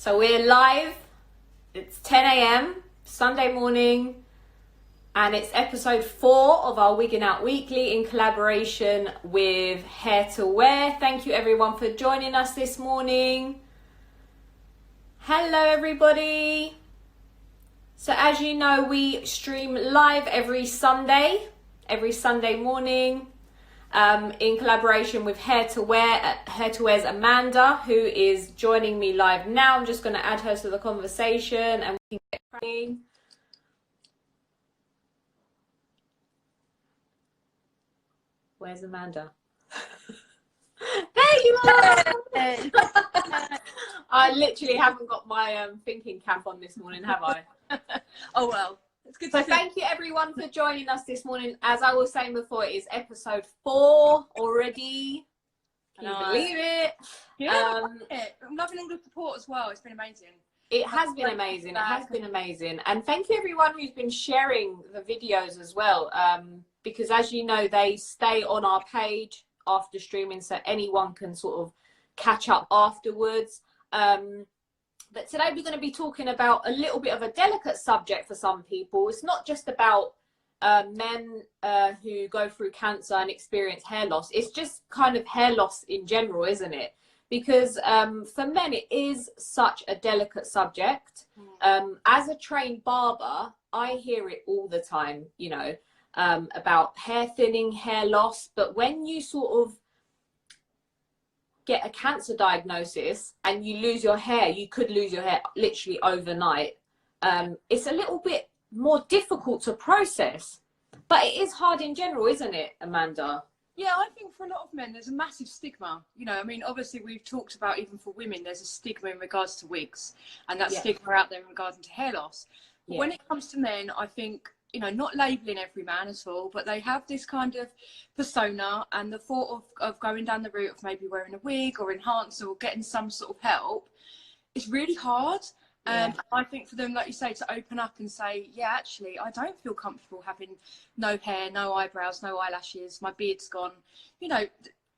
So we're live. It's 10 a.m. Sunday morning, and it's episode 4 of our Wiggin Out Weekly in collaboration with Hair to Wear. Thank you everyone for joining us this morning. Hello everybody. So as you know, we stream live every Sunday morning. In collaboration with Hair to Wear, Hair to Wear's Amanda, who is joining me live now. I'm just going to add her to the conversation and we can get cracking. Where's Amanda? There you are! I literally haven't got my thinking cap on this morning, have I? Oh well. It's good So thank you everyone for joining us this morning. As I was saying before, it is episode 4 already. Can you believe it? Yeah, I'm loving all the support as well. It's been amazing. It has been amazing. It has been amazing. And thank you everyone who's been sharing the videos as well. Because as you know, they stay on our page after streaming, so anyone can sort of catch up afterwards. But today we're going to be talking about a little bit of a delicate subject for some people. It's not just about men who go through cancer and experience hair loss. It's just kind of hair loss in general, isn't it? Because for men, it is such a delicate subject. As a trained barber, I hear it all the time, you know, about hair thinning, hair loss. But when you sort of get a cancer diagnosis and you lose your hair, you could lose your hair literally overnight. It's a little bit more difficult to process, but it is hard in general, isn't it, Amanda? Yeah, I think for a lot of men, there's a massive stigma. You know, I mean, obviously we've talked about even for women, there's a stigma in regards to wigs, and that stigma out there in regards to hair loss. But when it comes to men, I think, you know, not labelling every man at all, but they have this kind of persona, and the thought of going down the route of maybe wearing a wig or enhancer or getting some sort of help is really hard. I think for them, like you say, to open up and say, yeah, actually, I don't feel comfortable having no hair, no eyebrows, no eyelashes, my beard's gone. You know,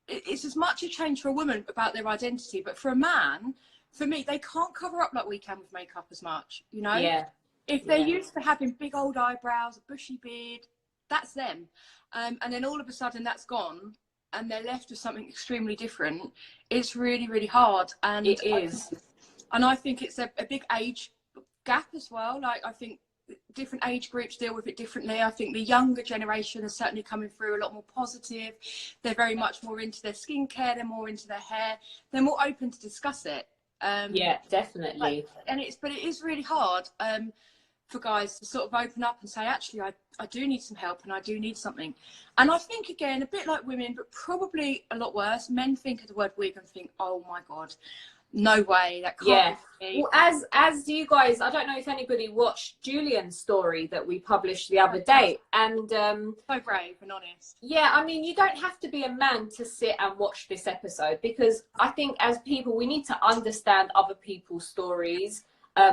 it's as much a change for a woman about their identity, but for a man, for me, they can't cover up like we can with makeup as much, you know? Yeah. If they're used to having big old eyebrows, a bushy beard, that's them. And then all of a sudden that's gone and they're left with something extremely different. It's really, really hard. And it is. And I think it's a big age gap as well. Like, I think different age groups deal with it differently. I think the younger generation is certainly coming through a lot more positive. They're very much more into their skincare. They're more into their hair. They're more open to discuss it. Yeah, definitely. But it is really hard. For guys to sort of open up and say, actually, I do need some help and I do need something. And I think, again, a bit like women, but probably a lot worse, men think of the word wig and think, oh my God, no way, that can't be. Well, as you guys, I don't know if anybody watched Julian's story that we published the other day. And so brave and honest. Yeah, I mean, you don't have to be a man to sit and watch this episode, because I think as people, we need to understand other people's stories.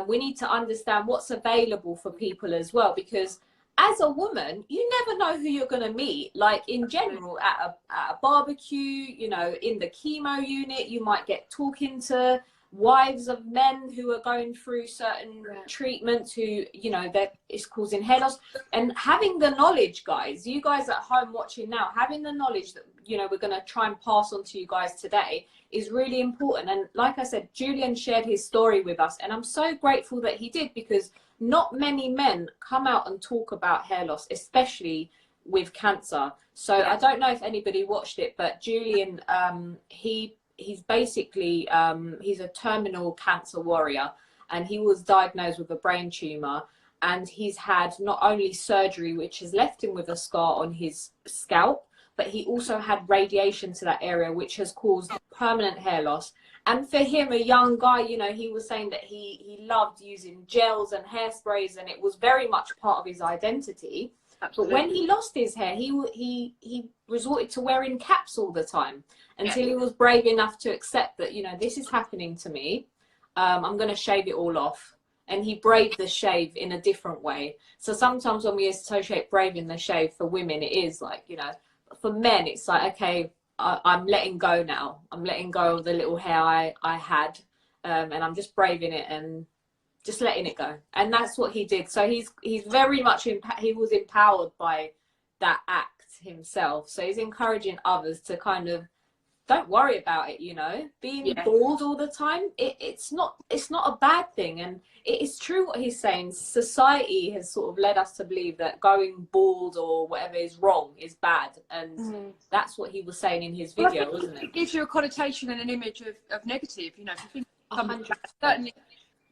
We need to understand what's available for people as well, because as a woman, you never know who you're going to meet. Like in general, at a barbecue, you know, in the chemo unit, you might get talking to wives of men who are going through certain treatments who, you know, that is causing hair loss. And having the knowledge, guys, you guys at home watching now, having the knowledge that, you know, we're going to try and pass on to you guys today is really important. And like I said, Julian shared his story with us, and I'm so grateful that he did, because not many men come out and talk about hair loss, especially with cancer. So I don't know if anybody watched it, but Julian, he's basically, he's a terminal cancer warrior, and he was diagnosed with a brain tumor, and he's had not only surgery, which has left him with a scar on his scalp, but he also had radiation to that area, which has caused permanent hair loss. And for him, a young guy, you know, he was saying that he loved using gels and hairsprays, and it was very much part of his identity. Absolutely. But when he lost his hair, he resorted to wearing caps all the time until he was brave enough to accept that, you know, this is happening to me. I'm going to shave it all off. And he braved the shave in a different way. So sometimes when we associate braving the shave, for women, it is like, you know, for men, it's like, okay, I'm letting go now. I'm letting go of the little hair I had, and I'm just braving it and just letting it go. And that's what he did. So he's very much he was empowered by that act himself. So he's encouraging others to kind of don't worry about it, you know. Being bald all the time, it's not a bad thing. And it is true what he's saying. Society has sort of led us to believe that going bald or whatever is wrong, is bad. And that's what he was saying in his video, wasn't it? It gives you a connotation and an image of negative, you know. If you think certainly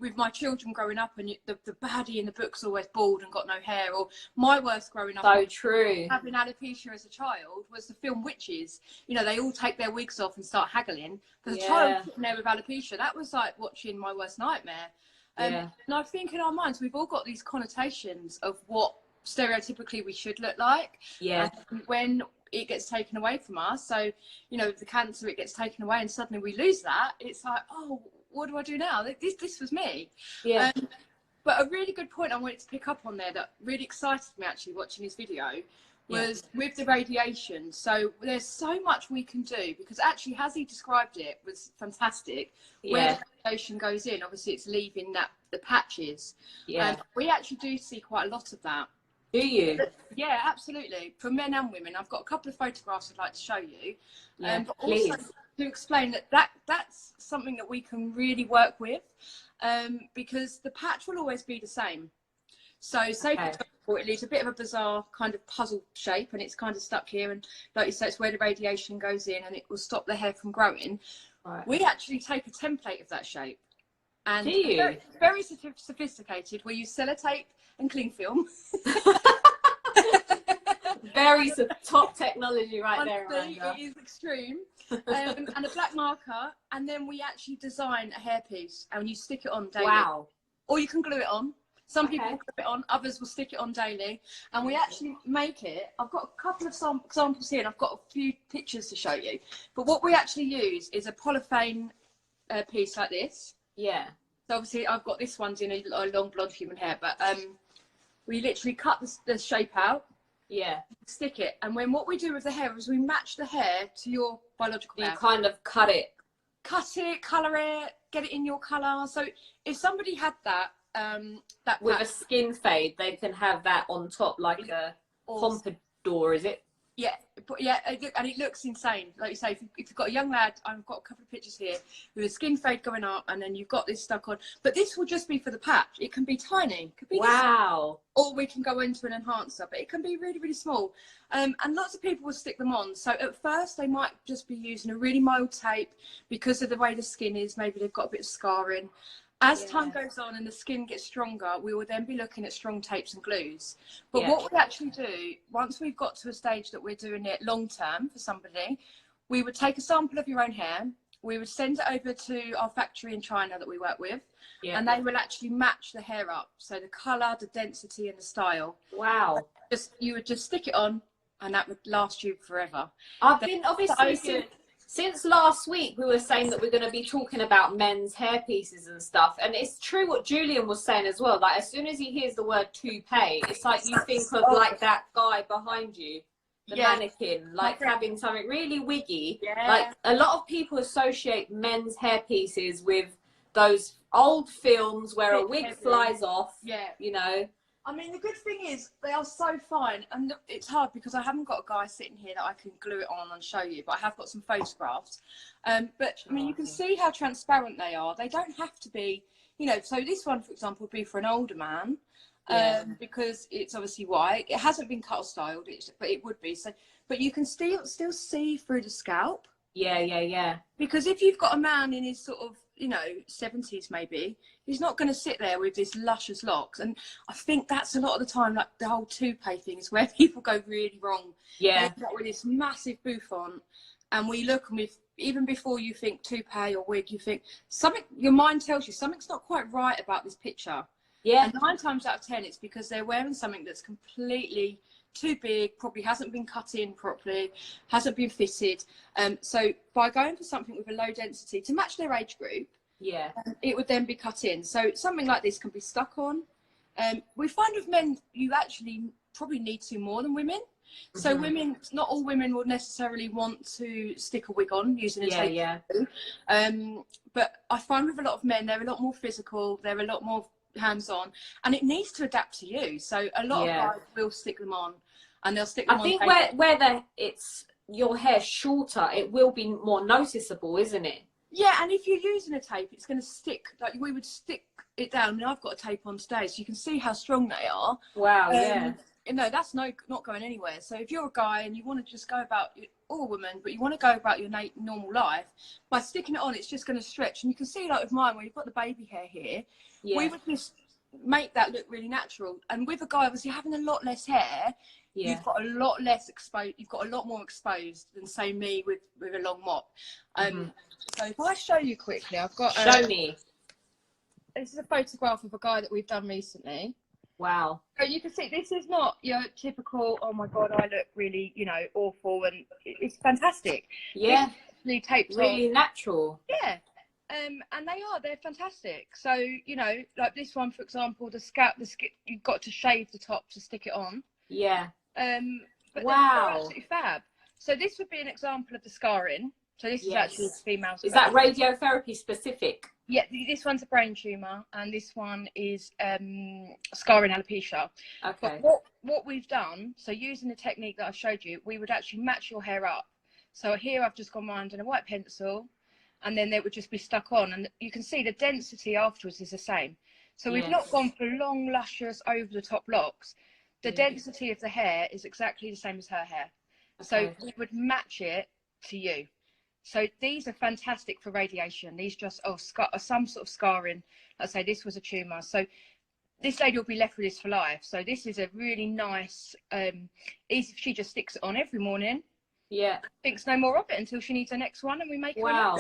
with my children growing up, and the baddie in the book's always bald and got no hair, or my worst growing up, so true, having alopecia as a child, was the film Witches. You know, they all take their wigs off and start haggling. There's a child sitting there with alopecia. That was like watching my worst nightmare. And I think in our minds, we've all got these connotations of what stereotypically we should look like. And when it gets taken away from us, so, you know, the cancer, it gets taken away and suddenly we lose that, it's like, oh, what do I do now? This was me. But a really good point I wanted to pick up on there that really excited me actually watching this video was with the radiation. So there's so much we can do, because actually, as he described it, was fantastic. Where the radiation goes in, obviously it's leaving the patches. We actually do see quite a lot of that. Do you? Yeah, absolutely. For men and women. I've got a couple of photographs I'd like to show you. But please. also to explain that's something that we can really work with, because the patch will always be the same. So say for example, it leaves a bit of a bizarre kind of puzzle shape, and it's kind of stuck here, and like you say, it's where the radiation goes in and it will stop the hair from growing. We actually take a template of that shape, and very sophisticated. We use sellotape and cling film. Very top technology right there. It is extreme. And a black marker, and then we actually design a hairpiece and you stick it on daily. Wow. Or you can glue it on. Some people will glue it on, others will stick it on daily. And we actually make it. I've got a couple of examples here, and I've got a few pictures to show you. But what we actually use is a polythene piece like this. So obviously I've got this one's in a long blonde human hair, but we literally cut the shape out. Stick it, and what we do with the hair is we match the hair to your biological hair. You kind of cut it, colour it, get it in your colour. So if somebody had that with a skin fade, they can have that on top like a pompadour, is it? And it looks insane. Like you say, if you've got a young lad, I've got a couple of pictures here with a skin fade going up, and then you've got this stuck on. But this will just be for the patch. It can be tiny. It could be or we can go into an enhancer, but it can be really, really small. And lots of people will stick them on. So at first, they might just be using a really mild tape because of the way the skin is. Maybe they've got a bit of scarring. As time goes on and the skin gets stronger, we will then be looking at strong tapes and glues. But what we actually do, once we've got to a stage that we're doing it long term for somebody, we would take a sample of your own hair, we would send it over to our factory in China that we work with, and they will actually match the hair up. So the colour, the density and the style. Wow. You would just stick it on, and that would last you forever. I've been obviously... Since last week, we were saying that we're going to be talking about men's hair pieces and stuff. And it's true what Julian was saying as well. Like, as soon as he hears the word toupee, it's like you think of, like, that guy behind you, the mannequin, like having something really wiggy. Like, a lot of people associate men's hair pieces with those old films where a wig flies off, you know. I mean, the good thing is they are so fine, and it's hard because I haven't got a guy sitting here that I can glue it on and show you, but I have got some photographs. But I mean, you can see how transparent they are. They don't have to be, you know, so this one, for example, would be for an older man, because it's obviously white. It hasn't been cut or styled, but it would be. So, but you can still see through the scalp. Because if you've got a man in his sort of, you know, 70s maybe, he's not going to sit there with this luscious locks. And I think that's a lot of the time, like the whole toupee thing is where people go really wrong. They've got with this massive bouffant, and we look, and even before you think toupee or wig, you think something, your mind tells you something's not quite right about this picture. And 9 times out of 10, it's because they're wearing something that's completely too big, probably hasn't been cut in properly, hasn't been fitted. So by going for something with a low density to match their age group, it would then be cut in. So something like this can be stuck on. We find with men, you actually probably need to more than women. So women, not all women would necessarily want to stick a wig on using a tape. But I find with a lot of men, they're a lot more physical, they're a lot more hands-on, and it needs to adapt to you. So a lot of guys will stick them on, and they'll stick them on. I think where it's your hair shorter, it will be more noticeable, isn't it? Yeah, and if you're using a tape, it's going to stick. Like we would stick it down. I mean, I've got a tape on today, so you can see how strong they are. Wow, yeah. No, that's not going anywhere. So if you're a guy and you want to just go about, or a woman, but you want to go about your normal life, by sticking it on, it's just going to stretch. And you can see, like with mine, where you've got the baby hair here, we would just make that look really natural. And with a guy, obviously having a lot less hair, you've got a lot less exposed. You've got a lot more exposed than say me with a long mop. So if I show you quickly, I've got. Show me. This is a photograph of a guy that we've done recently. Wow. So you can see this is not your typical, oh my God, I look really, you know, awful, and it's fantastic. Yeah. Really taped really on. Natural. Yeah. And they're fantastic. So, you know, like this one, for example, the scalp, you've got to shave the top to stick it on. Yeah. But wow. they're absolutely fab. So this would be an example of the scarring. So this is actually female. Is that radiotherapy specific? Yeah, this one's a brain tumour, and this one is scarring alopecia. Okay. But what we've done, so using the technique that I showed you, we would actually match your hair up. So here I've just gone round in a white pencil, and then they would just be stuck on, and you can see the density afterwards is the same. So we've not gone for long, luscious, over-the-top locks. The density of the hair is exactly the same as her hair. Okay. So we would match it to you. So these are fantastic for radiation. These just some sort of scarring. Let's say this was a tumour. So this lady will be left with this for life. So this is a really nice, easy. She just sticks it on every morning. Yeah. Thinks no more of it until she needs her next one, and we make her. Wow.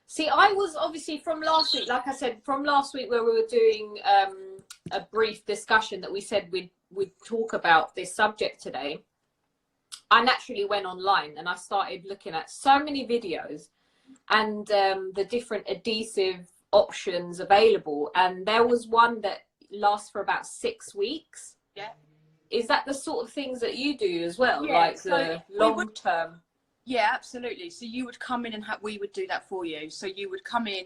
See, I was obviously from last week, like I said, from last week where we were doing a brief discussion that we said we'd talk about this subject today. I naturally went online and I started looking at so many videos and the different adhesive options available. And there was one that lasts for about 6 weeks. Yeah. Is that the sort of things that you do as well? Yeah, like so the long term? Yeah, absolutely. So you would come in and we would do that for you. So you would come in.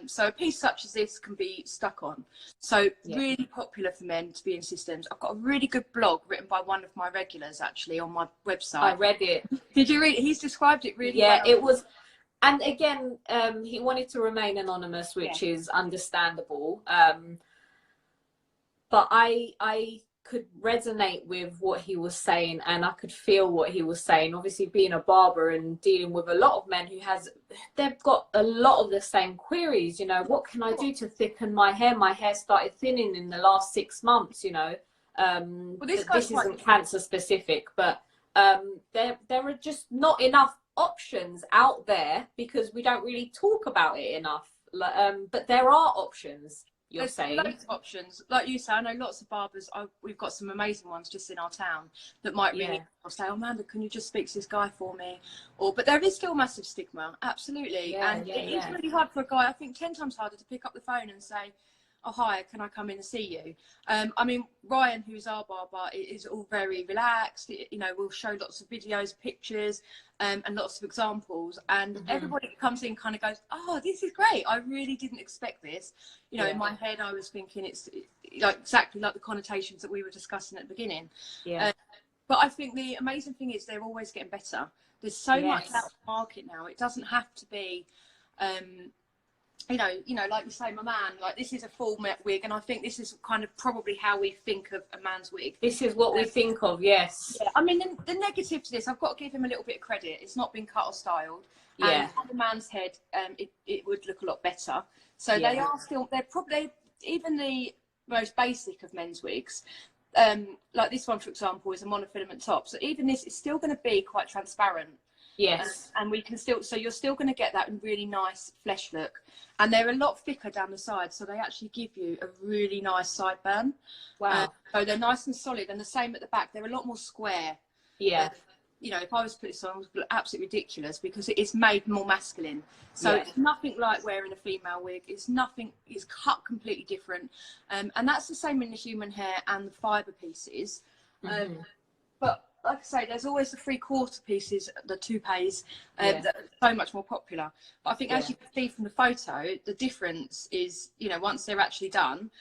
So a piece such as this can be stuck on. So really popular for men to be in systems. I've got a really good blog written by one of my regulars actually on my website. I read it. Did you read it? He's described it really well. Yeah, it was. And again, he wanted to remain anonymous, which is understandable. But I could resonate with what he was saying, and I could feel what he was saying. Obviously being a barber and dealing with a lot of men they've got a lot of the same queries, you know, what can I do to thicken my hair? My hair started thinning in the last 6 months, you know. Well, this isn't cancer specific, but there are just not enough options out there because we don't really talk about it enough. But there are options. There's loads of options. Like you say, I know lots of barbers. We've got some amazing ones just in our town that might really say, "Oh, Amanda, can you just speak to this guy for me?" But there is still massive stigma, absolutely. It's really hard for a guy. I think 10 times harder to pick up the phone and say, "Oh, hi, can I come in and see you?" I mean, Ryan, who's our barber, is all very relaxed. You know, we'll show lots of videos, pictures, and lots of examples. And everybody that comes in kind of goes, "Oh, this is great. I really didn't expect this." You know, in my head, I was thinking it's like exactly like the connotations that we were discussing at the beginning. Yeah. But I think the amazing thing is they're always getting better. There's so much out of the market now. It doesn't have to be. You know, like you say, my man, like this is a full wig, and I think this is kind of probably how we think of a man's wig. This is what we think of, yes. Yeah, I mean, the negative to this, I've got to give him a little bit of credit. It's not been cut or styled. And on the man's head, it would look a lot better. So they are still, they're probably, even the most basic of men's wigs, like this one, for example, is a monofilament top. So even this is still going to be quite transparent. Yes. And we can still, so you're still going to get that really nice flesh look. And they're a lot thicker down the side, so they actually give you a really nice sideburn. Wow. So they're nice and solid, and the same at the back. They're a lot more square. Yeah. You know, if I was to put this on, it would look absolutely ridiculous because it is made more masculine. So it's nothing like wearing a female wig. It's nothing, it's cut completely different. And that's the same in the human hair and the fibre pieces. But like I say, there's always the 3/4 pieces, the toupees, that are so much more popular. But I think, as you can see from the photo, the difference is, you know, once they're actually done.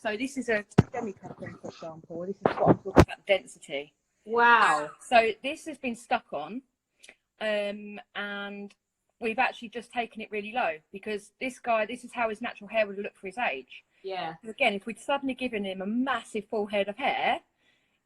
So this is a semi-cutting, for example. This is what I'm talking about, density. Wow. So this has been stuck on, and we've actually just taken it really low, because this guy, this is how his natural hair would look for his age. Yeah. Again, if we'd suddenly given him a massive full head of hair,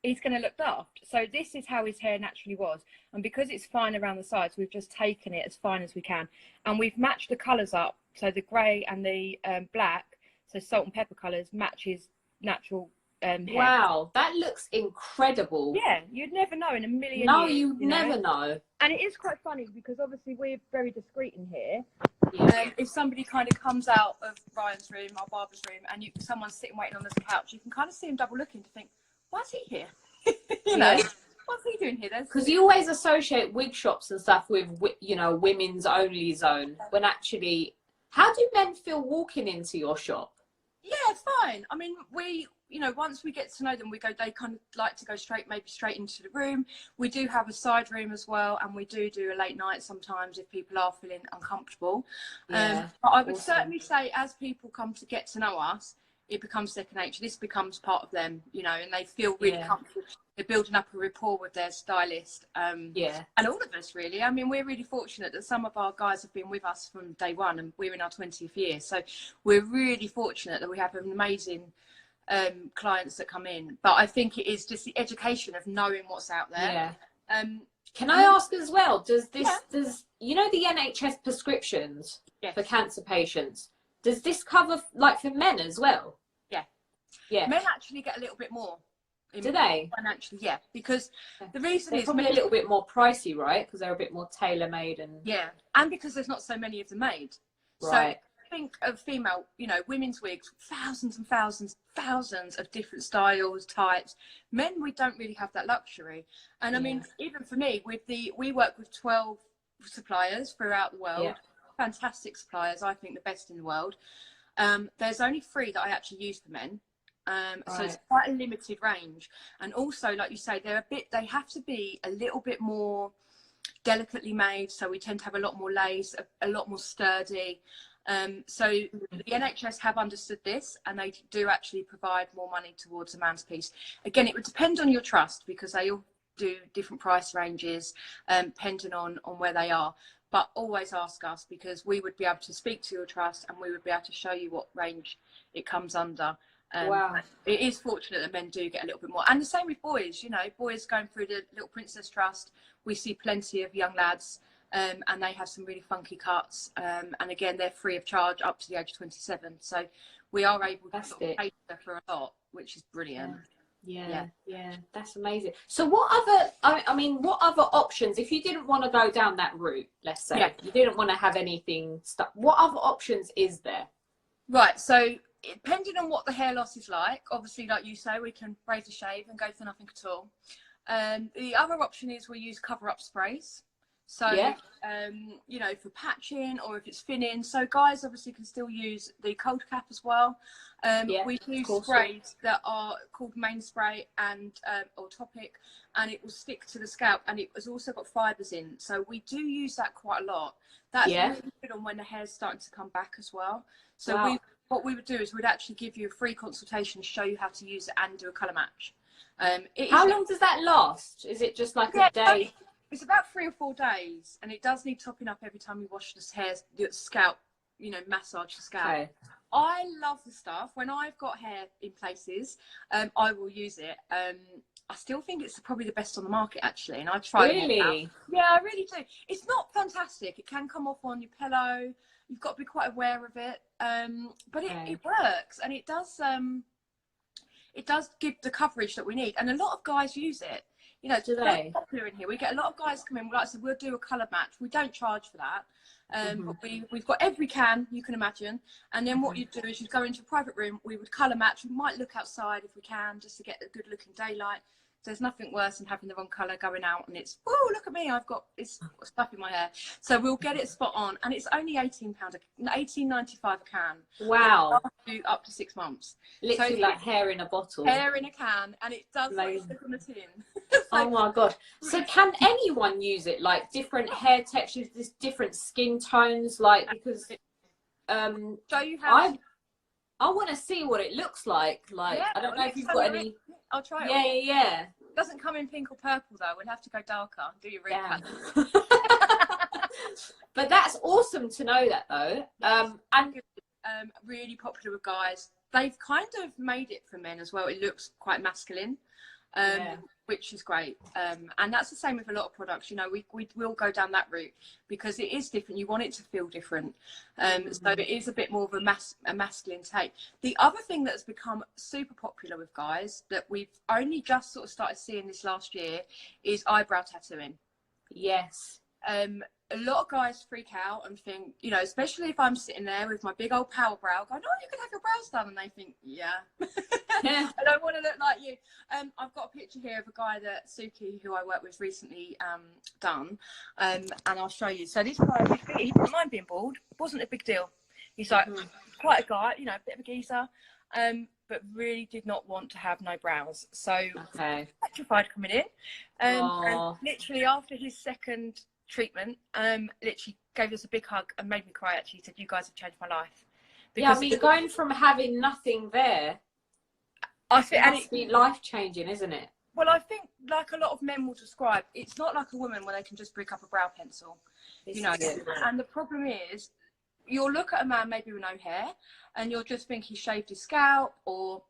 he's going to look daft. So this is how his hair naturally was, and because it's fine around the sides, we've just taken it as fine as we can, and we've matched the colours up. So the grey and the black, so salt and pepper colours, matches natural hair. Wow, that looks incredible. Yeah, you'd never know in a million No, years. you'd never know. And it is quite funny, because obviously we're very discreet in here. Yeah. If somebody kind of comes out of Ryan's room, our barber's room, and someone's sitting waiting on this couch, you can kind of see him double looking to think, why is he here? You know, what's he doing here? Because you always associate wig shops and stuff with, you know, women's only zone, when actually, how do men feel walking into your shop? Yeah, fine. I mean, you know, once we get to know them, they kind of like to go maybe straight into the room. We do have a side room as well, and we do a late night sometimes if people are feeling uncomfortable. But I would certainly say, as people come to get to know us, it becomes second nature. This becomes part of them, you know, and they feel really comfortable. They're building up a rapport with their stylist. And all of us, really. I mean, we're really fortunate that some of our guys have been with us from day one, and we're in our 20th year. So we're really fortunate that we have an amazing clients that come in. But I think it is just the education of knowing what's out there. Can I ask as well, does you know, the NHS prescriptions for cancer patients, does this cover, like, for men as well? Men actually get a little bit more. Do they? Financially, because the reason they're is probably a little bit more pricey, right? Because they're a bit more tailor-made and and because there's not so many of them made. Right. So think of female, you know, women's wigs, thousands and thousands of different styles, types. Men, we don't really have that luxury. And I mean, even for me, we work with 12 suppliers throughout the world. Fantastic suppliers, I think the best in the world. There's only 3 that I actually use for men. So it's quite a limited range. And also, like you say, they have to be a little bit more delicately made. So we tend to have a lot more lace, a lot more sturdy. So the NHS have understood this, and they do actually provide more money towards a man's piece. Again, it would depend on your trust, because they all do different price ranges, depending on where they are. But always ask us, because we would be able to speak to your trust, and we would be able to show you what range it comes under. It is fortunate that men do get a little bit more, and the same with boys. You know, boys going through the Little Princess Trust, we see plenty of young lads, and they have some really funky cuts, and again, they're free of charge up to the age of 27. So we are able to sort of pay for a lot, which is brilliant. Yeah, that's amazing. So what other, I mean, what other options, if you didn't want to go down that route, let's say, you didn't want to have anything stuck, what other options is there? Right, so depending on what the hair loss is like, obviously, like you say, we can razor shave and go for nothing at all. The other option is we use cover-up sprays. So, you know, for patching, or if it's thinning. So guys obviously can still use the cold cap as well. We use sprays that are called main spray and or topic, and it will stick to the scalp, and it has also got fibres in. So we do use that quite a lot. That's really good on when the hair's starting to come back as well. So what we would do is we'd actually give you a free consultation to show you how to use it and do a colour match. How long does that last? Is it just like a day? It's about 3 or 4 days, and it does need topping up every time you wash the scalp, you know, massage the scalp. Okay. I love the stuff. When I've got hair in places, I will use it. I still think it's probably the best on the market, actually, and I try it. Really? Yeah, I really do. It's not fantastic. It can come off on your pillow. You've got to be quite aware of it, but it works, and it does give the coverage that we need, and a lot of guys use it. You know, it's very popular in here. We get a lot of guys come in. Like I said, we'll do a colour match. We don't charge for that, but we've got every can you can imagine. And then what you do is you go into a private room. We would colour match. We might look outside if we can, just to get a good look in daylight. There's nothing worse than having the wrong colour going out and it's, oh, look at me, I've got this stuff in my hair. So we'll get it spot on, and it's only £18, £18.95 a can. Wow. Up to 6 months. Literally so like hair in a bottle. Hair in a can, and it does like it says on the tin. So, oh my god. So can anyone use it? Like different hair textures, different skin tones, like, because so you have I want to see what it looks like. Like, yeah, I don't know if you've got any. I'll try it. Yeah. It doesn't come in pink or purple though. We'll have to go darker. Do your recut. But that's awesome to know that though. And really popular with guys. They've kind of made it for men as well. It looks quite masculine, which is great. And that's the same with a lot of products. You know, we will go down that route because it is different. You want it to feel different. So it is a bit more of a masculine take. The other thing that's become super popular with guys that we've only just sort of started seeing this last year is eyebrow tattooing. Yes. A lot of guys freak out and think, you know, especially if I'm sitting there with my big old power brow going, oh, you can have your brows done. And they think, yeah. I don't want to look like you. I've got a picture here of a guy that Suki, who I work with, recently done. And I'll show you. So this guy, he didn't mind being bald. Wasn't a big deal. He's like quite a guy, you know, a bit of a geezer. But really did not want to have no brows. So petrified coming in. And literally after his second treatment, literally gave us a big hug and made me cry. Actually, he said, you guys have changed my life. Because I mean, going from having nothing there, I think it must be life changing, isn't it? Well, I think like a lot of men will describe, it's not like a woman where they can just brick up a brow pencil, you know. And the problem is, you'll look at a man maybe with no hair and you'll just think he shaved his scalp, or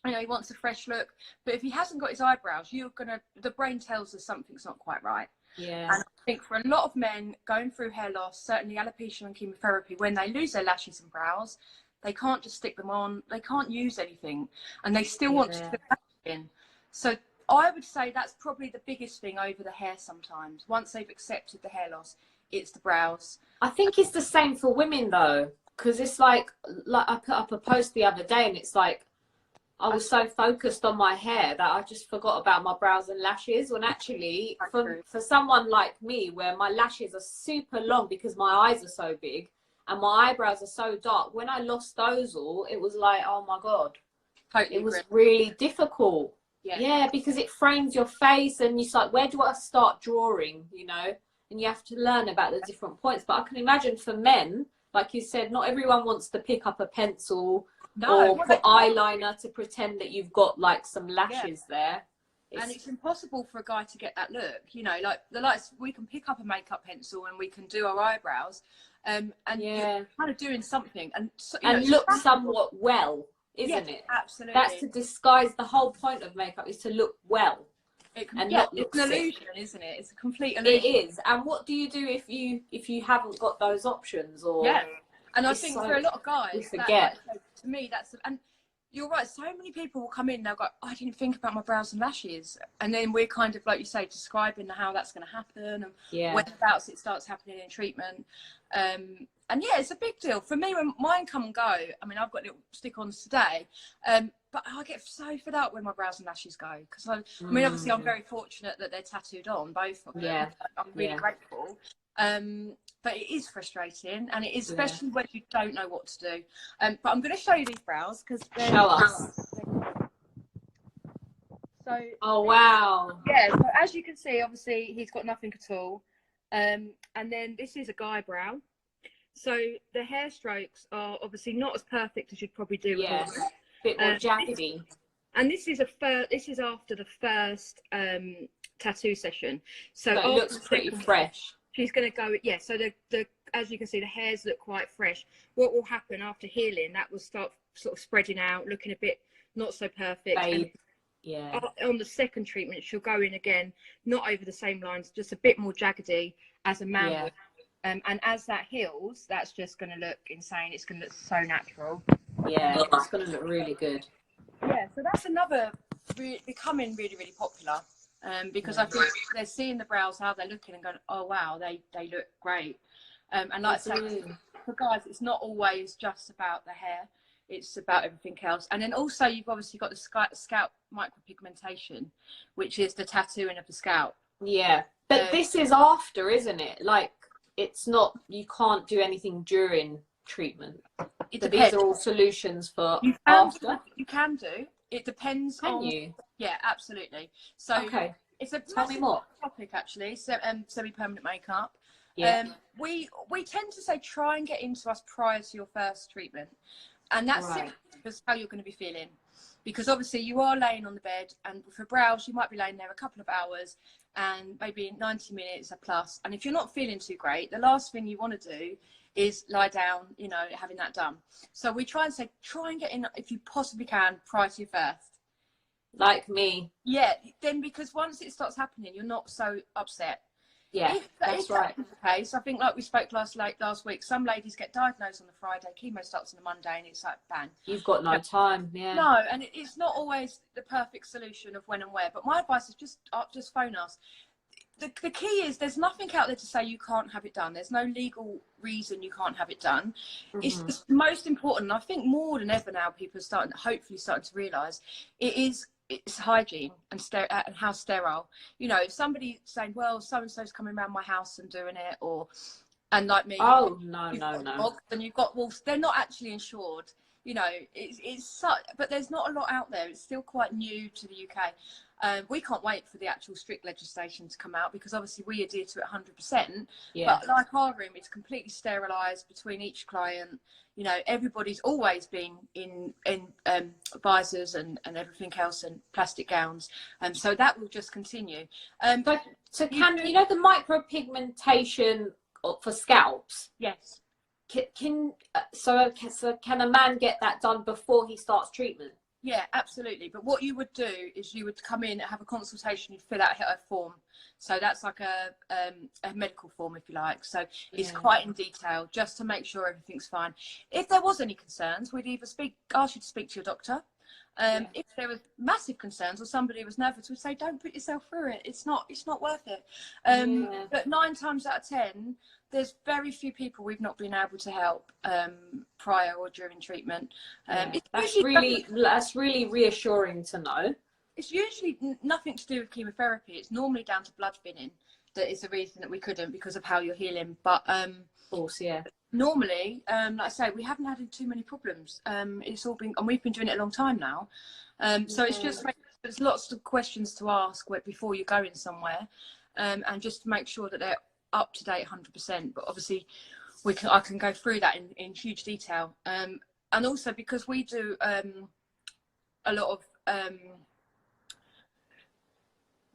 you know, he wants a fresh look. But if he hasn't got his eyebrows, the brain tells us something's not quite right. Yeah. And I think for a lot of men going through hair loss, certainly alopecia and chemotherapy, when they lose their lashes and brows, they can't just stick them on. They can't use anything, and they still want to put that in. So I would say that's probably the biggest thing over the hair sometimes. Once they've accepted the hair loss, it's the brows. I think it's the same for women though, because it's like I put up a post the other day and it's like, I was so focused on my hair that I just forgot about my brows and lashes. When actually, for someone like me, where my lashes are super long because my eyes are so big and my eyebrows are so dark, when I lost those all, it was like, oh my God, it was really difficult. Yeah, because it frames your face and you're like, where do I start drawing, you know? And you have to learn about the different points. But I can imagine for men, like you said, not everyone wants to pick up a pencil or put eyeliner to pretend that you've got like some lashes there. And it's impossible for a guy to get that look, you know, like the lights, we can pick up a makeup pencil and we can do our eyebrows, and you're kind of doing something and look somewhat well, isn't it? Absolutely. That's to disguise. The whole point of makeup is to look well. It can, not look it's an illusion, isn't it? It's a complete illusion. It is. And what do you do if you haven't got those options? Or and I think for a lot of guys, we forget. To me, and you're right. So many people will come in and they'll go, I didn't think about my brows and lashes, and then we're kind of, like you say, describing how that's going to happen and whenabouts it starts happening in treatment. And it's a big deal for me when mine come and go. I mean, I've got little stick-ons today, but I get so fed up when my brows and lashes go, because I mean, obviously, I'm very fortunate that they're tattooed on, both of them. Yeah, I'm really grateful. But it is frustrating, and it is especially when you don't know what to do. But I'm going to show you these brows because show us. So oh wow, so as you can see, obviously he's got nothing at all. And then this is a guy brow. So the hair strokes are obviously not as perfect as you'd probably do. Yeah, a bit more jaggedy. And this is after the first tattoo session. So it looks pretty fresh. She's going to go, so the as you can see, the hairs look quite fresh. What will happen after healing, that will start sort of spreading out, looking a bit not so perfect. And on the second treatment, she'll go in again, not over the same lines, just a bit more jaggedy as a man would. And as that heals, that's just going to look insane. It's going to look so natural. Yeah, it's going to look really good. Yeah, so that's another becoming really, really popular. Because I think they're seeing the brows, how they're looking, and going, oh wow, they look great. And like I say, for guys, it's not always just about the hair. It's about everything else. And then also you've obviously got the scalp micropigmentation, which is the tattooing of the scalp. Yeah, but this is after, isn't it? Like, it's not, you can't do anything during treatment. So these are all solutions for after. You can do. It depends on. Can you? Yeah, absolutely. So okay, it's a tell me more topic actually. So semi-permanent makeup. Yeah. We tend to say try and get into us prior to your first treatment, and that's because how you're going to be feeling. Because obviously you are laying on the bed, and for brows you might be laying there a couple of hours and maybe 90 minutes a plus. And if you're not feeling too great, the last thing you want to do is lie down, you know, having that done. So we try and say, try and get in if you possibly can prior to your first. Like me. Yeah, then because once it starts happening, you're not so upset. Yeah, that's right. The case, I think like we spoke last week, some ladies get diagnosed on the Friday, chemo starts on the Monday, and it's like bang. You've got no time, yeah. No, and it's not always the perfect solution of when and where. But my advice is just phone us. The key is there's nothing out there to say you can't have it done. There's no legal reason you can't have it done. It's most important. I think more than ever now, people are hopefully starting to realise it's hygiene and how sterile. You know, if somebody's saying, well, so and so's coming around my house and doing it, and like me, no. And you've got wolves, they're not actually insured. You know, it's such, but there's not a lot out there. It's still quite new to the UK. We can't wait for the actual strict legislation to come out, because obviously we adhere to it 100%. Yeah. But like our room, it's completely sterilised between each client. You know, everybody's always been in visors and everything else, and plastic gowns. So that will just continue. So can you know the micropigmentation for scalps? Yes. So can a man get that done before he starts treatment? Yeah, absolutely. But what you would do is you would come in, have a consultation, you'd fill out a form. So that's like a medical form, if you like. So it's quite in detail, just to make sure everything's fine. If there was any concerns, we'd either ask you to speak to your doctor. If there was massive concerns or somebody was nervous, we'd say, don't put yourself through it. It's not worth it. But 9 times out of 10, there's very few people we've not been able to help prior or during treatment. That's really reassuring to know. It's usually nothing to do with chemotherapy. It's normally down to blood thinning that is the reason that we couldn't, because of how you're healing. But of course, yeah. Normally, like I say, we haven't had too many problems. It's all been, and we've been doing it a long time now. So it's just, there's lots of questions to ask before you go in somewhere, and just to make sure that they're up to date 100%. But obviously I can go through that in huge detail, and also because we do a lot of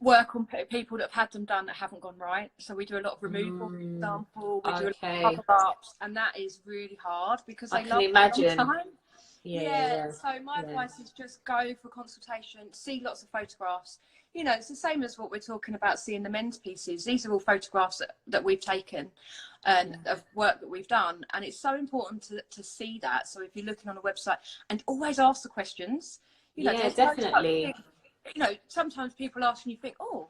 work on people that have had them done that haven't gone right. So we do a lot of removal, for example. We do a lot of cover-ups, and that is really hard because they love it all the time. Yeah. So my advice is just go for consultation, see lots of photographs. You know, it's the same as what we're talking about seeing the men's pieces. These are all photographs that we've taken of work that we've done. And it's so important to see that. So if you're looking on a website, and always ask the questions. You know, definitely. You know, sometimes people ask and you think, oh,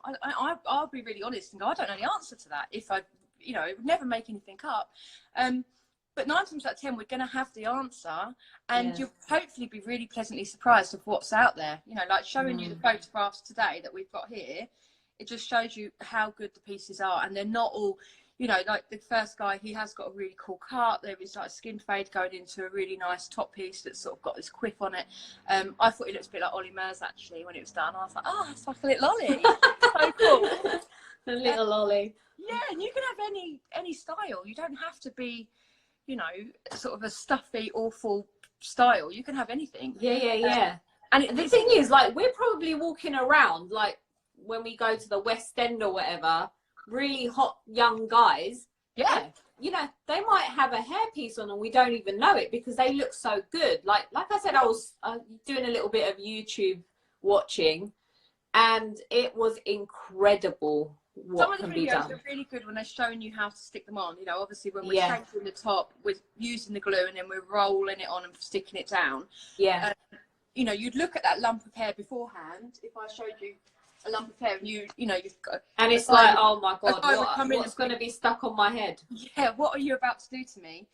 I'll be really honest and go, I don't know the answer to that. If I, you know, it would never make anything up. But 9 times out of 10, we're going to have the answer, and you'll hopefully be really pleasantly surprised of what's out there. You know, like showing you the photographs today that we've got here, it just shows you how good the pieces are. And they're not all, you know, like the first guy, he has got a really cool cut. There is like a skin fade going into a really nice top piece that's sort of got this quiff on it. I thought it looked a bit like Ollie Murs actually when it was done. I was like, oh, it's like a little Ollie. So cool. A little Ollie. Yeah, and you can have any style. You don't have to be, you know, sort of a stuffy, awful style. You can have anything. Yeah. And the thing is, like, we're probably walking around, like, when we go to the West End or whatever, really hot young guys. Yeah. You know, they might have a hairpiece on and we don't even know it because they look so good. Like I said, I was doing a little bit of YouTube watching, and it was incredible. Some of the videos are really good when they're showing you how to stick them on. You know, obviously when we're shaping the top, we're using the glue and then we're rolling it on and sticking it down. Yeah. You know, you'd look at that lump of hair beforehand. If I showed you a lump of hair and you know, you've got... And it's like, oh my God, what's going to be stuck on my head? Yeah, what are you about to do to me?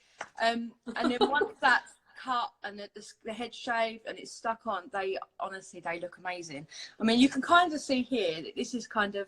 And then once that's cut and the head shaved and it's stuck on, they honestly, they look amazing. I mean, you can kind of see here that this is kind of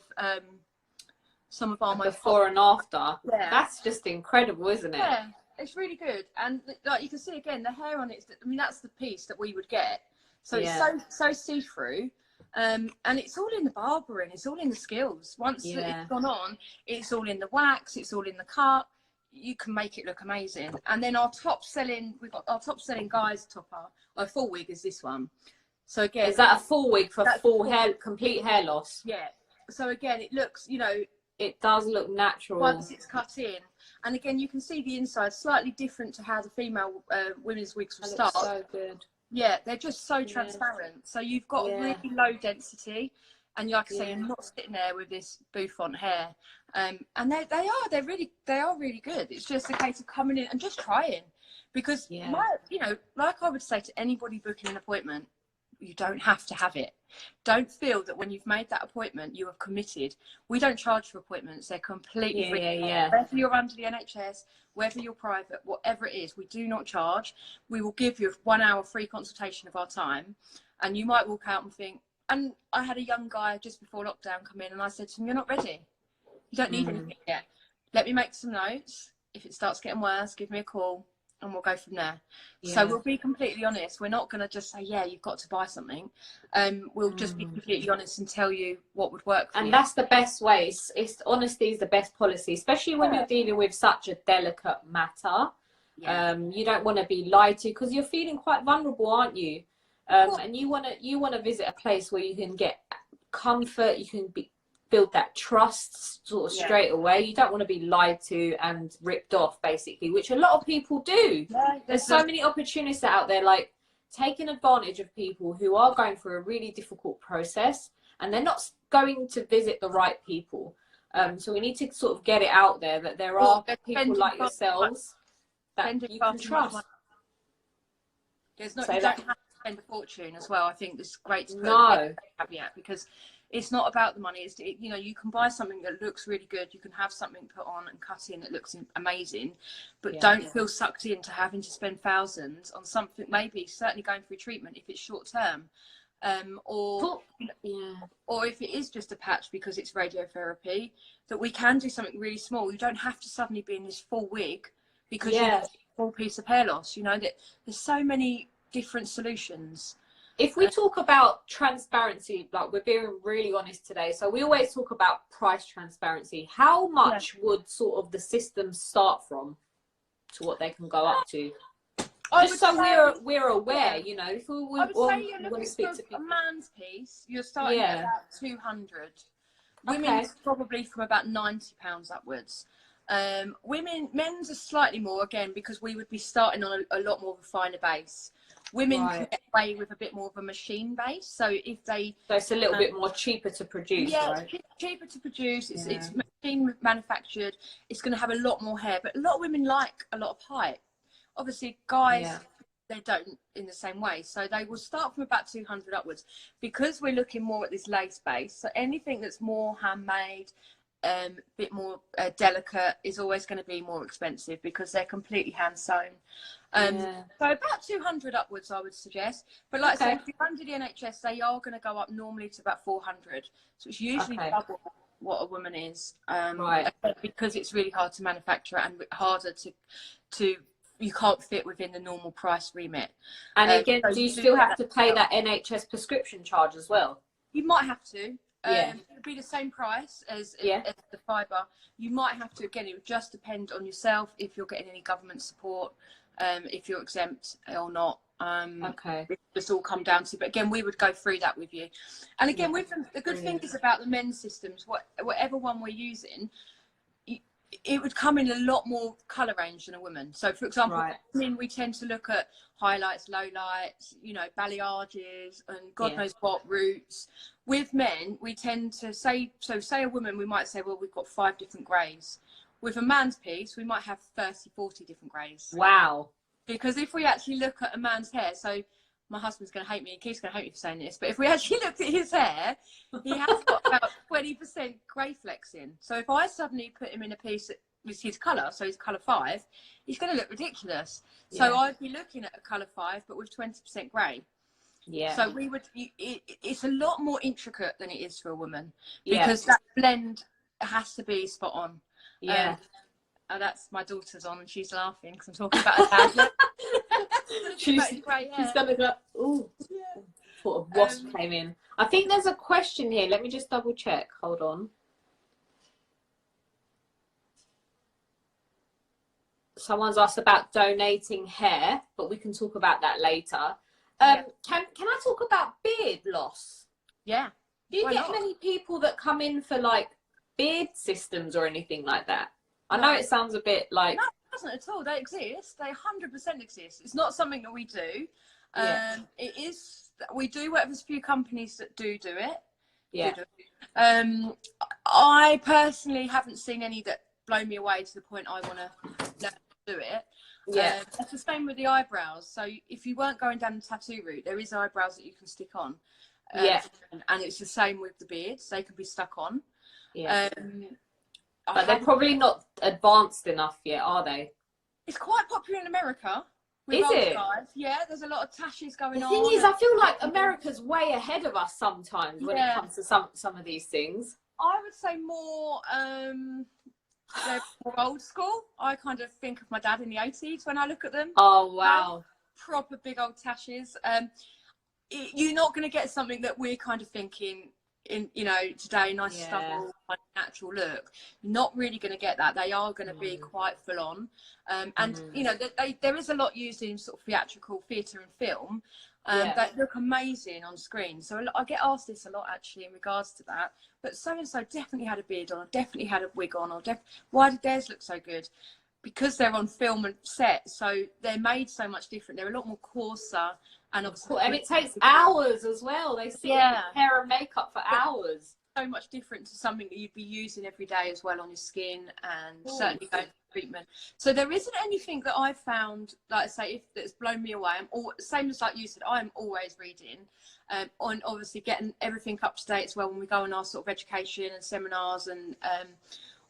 some of our most before and after. Yeah. That's just incredible, isn't it? Yeah, it's really good. And like you can see again, the hair on it, I mean, that's the piece that we would get. So it's so see-through. And it's all in the barbering, it's all in the skills. Once it's gone on, it's all in the wax, it's all in the cut. You can make it look amazing. And then we've got our top selling guys topper, our full wig is this one. So again, is that a full wig for complete hair loss? Yeah. So again, it looks, you know, it does look natural once it's cut in. And again, you can see the inside slightly different to how the female women's wigs will start. So good. Yeah, they're just so transparent. So you've got really low density, and like I say, you're not sitting there with this bouffant hair. And they're really good. It's just a case of coming in and just trying, because you know, like I would say to anybody booking an appointment, you don't have to have it. Don't feel that when you've made that appointment, you have committed. We don't charge for appointments. They're completely free. Whether you're under the NHS, whether you're private, whatever it is, we do not charge. We will give you a 1 hour free consultation of our time. And you might walk out and think, and I had a young guy just before lockdown come in and I said to him, you're not ready. You don't need anything yet. Let me make some notes. If it starts getting worse, give me a call and we'll go from there. So we'll be completely honest. We're not going to just say, yeah, you've got to buy something. We'll just be completely honest and tell you what would work for you. And that's the best way. It's honesty is the best policy, especially when you're dealing with such a delicate matter. You don't want to be lied to, because you're feeling quite vulnerable, aren't you? And you want to visit a place where you can get comfort, you can build that trust sort of straight away. You don't want to be lied to and ripped off, basically, which a lot of people do. There's so many opportunists out there, like taking advantage of people who are going through a really difficult process and they're not going to visit the right people. So we need to sort of get it out there that there are people like yourselves that you can trust. There's not, you don't have to spend a fortune as well. I think it's great to put a caveat, because it's not about the money. You know, you can buy something that looks really good. You can have something put on and cut in that looks amazing, but don't feel sucked into having to spend thousands on something. Maybe certainly going through treatment if it's short term, or if it is just a patch because it's radiotherapy, that we can do something really small. You don't have to suddenly be in this full wig because you have a full piece of hair loss. You know, that there's so many different solutions. If we talk about transparency, like we're being really honest today, so we always talk about price transparency. How much would sort of the system start from to what they can go up to? Just so we're aware, you know, if we would say you're looking for a man's piece, you're starting at about 200. Women's probably from about £90 upwards. Men's are slightly more, again, because we would be starting on a lot more of a finer base. Women can get away with a bit more of a machine base, so if they... So it's a little bit more cheaper to produce, right? Cheaper to produce, it's machine manufactured, it's going to have a lot more hair, but a lot of women like a lot of height. Obviously, guys, they don't in the same way, so they will start from about 200 upwards. Because we're looking more at this lace base, so anything that's more handmade, bit more delicate is always going to be more expensive because they're completely hand sewn. So about 200 upwards I would suggest, but like I said, if you're under the NHS, they are going to go up normally to about 400, so it's usually double what a woman is, because it's really hard to manufacture and harder to you can't fit within the normal price remit. And again, do you still have to pay that NHS prescription charge as well? You might have to. It would be the same price as the fibre. You might have to, again, it would just depend on yourself, if you're getting any government support, if you're exempt or not. It's all come down to, but again, we would go through that with you. And again, with the good thing is about the men's systems, whatever one we're using, it would come in a lot more colour range than a woman. So, for example, men, we tend to look at highlights, lowlights, you know, balayages, and God knows what roots. With men, we tend to say a woman, we might say, well, we've got 5 different greys. With a man's piece, we might have 30, 40 different greys. Wow. Because if we actually look at a man's hair, so my husband's going to hate me, Keith's going to hate me for saying this, but if we actually looked at his hair, he has got about 20% grey flex in. So if I suddenly put him in a piece was his colour, so he's colour 5, he's going to look ridiculous. So I'd be looking at a colour 5, but with 20% grey. Yeah. So we would. It's a lot more intricate than it is for a woman, because that blend has to be spot on. Yeah. That's my daughter's on, and she's laughing because I'm talking about her dad. she's gonna go. Ooh. Yeah. Thought a wasp came in. I think there's a question here. Let me just double check. Hold on. Someone's asked about donating hair, but we can talk about that later. Can I talk about beard loss? Yeah. Do you get many people that come in for like beard systems or anything like that? I know it sounds a bit like... No, it doesn't at all. They exist. They 100% exist. It's not something that we do. It is... We do work with a few companies that do it. Yeah. I personally haven't seen any that blow me away to the point I want to do it. Yeah. It's the same with the eyebrows. So if you weren't going down the tattoo route, there is eyebrows that you can stick on. And it's the same with the beards. They can be stuck on. Yeah. But they're probably not advanced enough yet, are they? It's quite popular in America. Is it? Guys. Yeah, there's a lot of tashes going on. The thing is, I feel like America's way ahead of us sometimes when it comes to some of these things. I would say more, they're more old school. I kind of think of my dad in the 80s when I look at them. Oh, wow. Proper big old tashes. You're not going to get something that we're kind of thinking in, you know, today, nice stubble, natural look. You're not really going to get that. They are going to be quite full on. And, you know, there is a lot used in sort of theatrical theatre and film that look amazing on screen. So I get asked this a lot, actually, in regards to that. But so-and-so definitely had a beard on, or definitely had a wig on, or why did theirs look so good? Because they're on film and set, so they're made so much different. They're a lot more coarser. And obviously, and it takes hours as well. They sit in hair and makeup for hours. So much different to something that you'd be using every day as well on your skin, and certainly going for treatment. So there isn't anything that I've found, like I say, that's blown me away. Same as like you said, I'm always reading on obviously getting everything up to date as well when we go on our sort of education and seminars and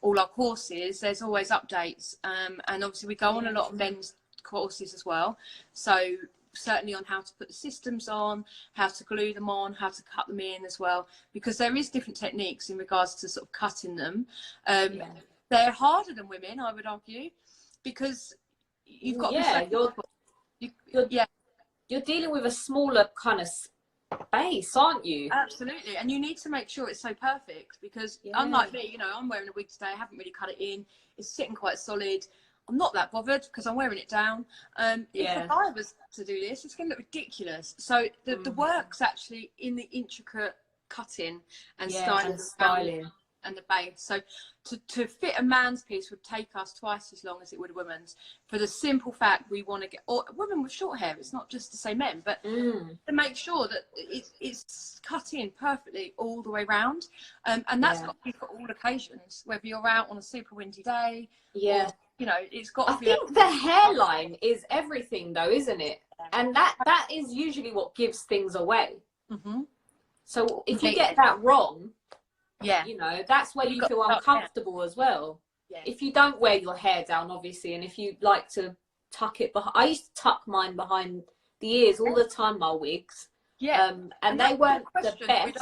all our courses. There's always updates, and obviously we go on a lot of men's courses as well. So certainly on how to put the systems on, how to glue them on, how to cut them in as well, because there is different techniques in regards to sort of cutting them. They're harder than women, I would argue, because you've got you're dealing with a smaller kind of space, aren't you? Absolutely. And you need to make sure it's so perfect, because unlike me, you know, I'm wearing a wig today, I haven't really cut it in, it's sitting quite solid. I'm not that bothered because I'm wearing it down. If I was to do this, it's going to look ridiculous. So the work's actually in the intricate cutting and styling and the base. So to fit a man's piece would take us twice as long as it would a woman's, for the simple fact we want to get, or women with short hair, it's not just to say men, but to make sure that it's cut in perfectly all the way round. And that's got to be for all occasions, whether you're out on a super windy day, or, you know, it's got to be. I think the hairline is everything though, isn't it? And that is usually what gives things away. So if you get that wrong, you know, that's where you feel uncomfortable as well. If you don't wear your hair down, obviously, and if you like to tuck it behind, I used to tuck mine behind the ears all the time, my wigs. And they weren't the best.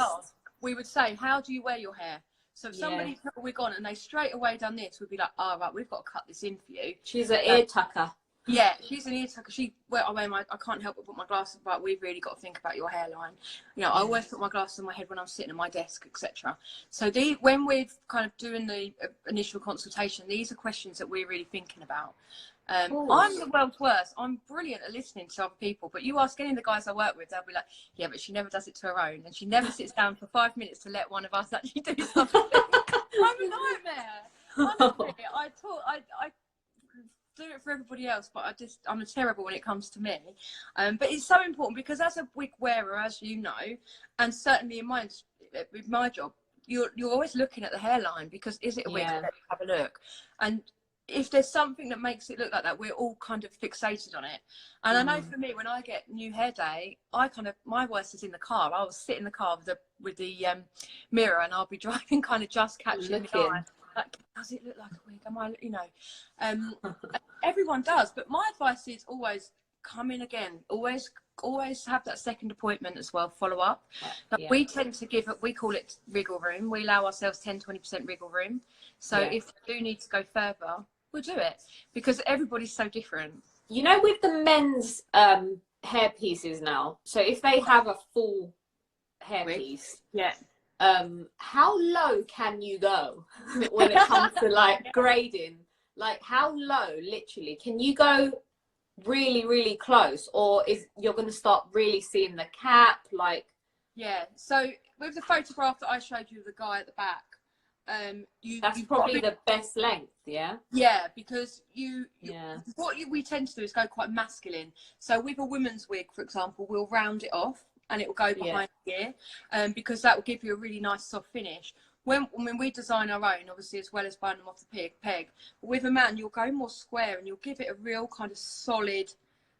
We would say, how do you wear your hair? So if somebody put a wig on and they straight away done this, we'd be like, oh, right, we've got to cut this in for you. She's an ear tucker. Yeah, she's an ear tucker. I can't help but put my glasses, but we've really got to think about your hairline. You know, I always put my glasses on my head when I'm sitting at my desk, etc. So when we're kind of doing the initial consultation, these are questions that we're really thinking about. I'm the world's worst. I'm brilliant at listening to other people, but you ask any of the guys I work with, they'll be like, yeah, but she never does it to her own, and she never sits down for 5 minutes to let one of us actually do something. I'm a nightmare. Honestly, I do it for everybody else, but I'm terrible when it comes to me. But it's so important, because as a wig wearer, as you know, and certainly in with my job, you're always looking at the hairline, because is it a wig? Let's have a look. And if there's something that makes it look like that, we're all kind of fixated on it. And I know for me, when I get new hair day, my worst is in the car. I'll sit in the car with the mirror, and I'll be driving, kind of just catching the eye. like, does it look like a wig? Am I, you know, everyone does. But my advice is always come in again. Always have that second appointment as well, follow up. But we tend to give it, we call it wriggle room. We allow ourselves 10-20% wriggle room. So if we do need to go further, we'll do it, because everybody's so different. You know, with the men's hair pieces now, so if they have a full hair piece, how low can you go when it comes to like grading? Like how low, literally, can you go really, really close, or is you're going to start really seeing the cap? Like, so with the photograph that I showed you of the guy at the back, that's probably the best length, because we tend to do is go quite masculine. So with a woman's wig, for example, we'll round it off and it will go behind the ear, because that will give you a really nice soft finish. When we design our own, obviously, as well as buying them off the peg, but with a man, you'll go more square and you'll give it a real kind of solid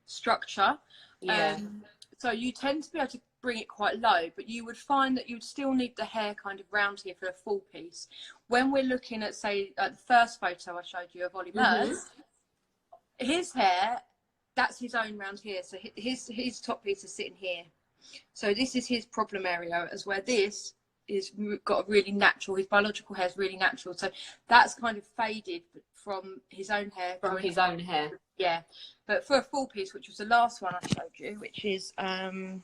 structure. So you tend to be able to bring it quite low, but you would find that you'd still need the hair kind of round here for a full piece. When we're looking at, say, the first photo I showed you of Ollie Murs, his hair, that's his own round here. So his top piece is sitting here. So this is his problem area, as where this is got a really natural, his biological hair is really natural. So that's kind of faded from his own hair. Yeah. But for a full piece, which was the last one I showed you, which is can't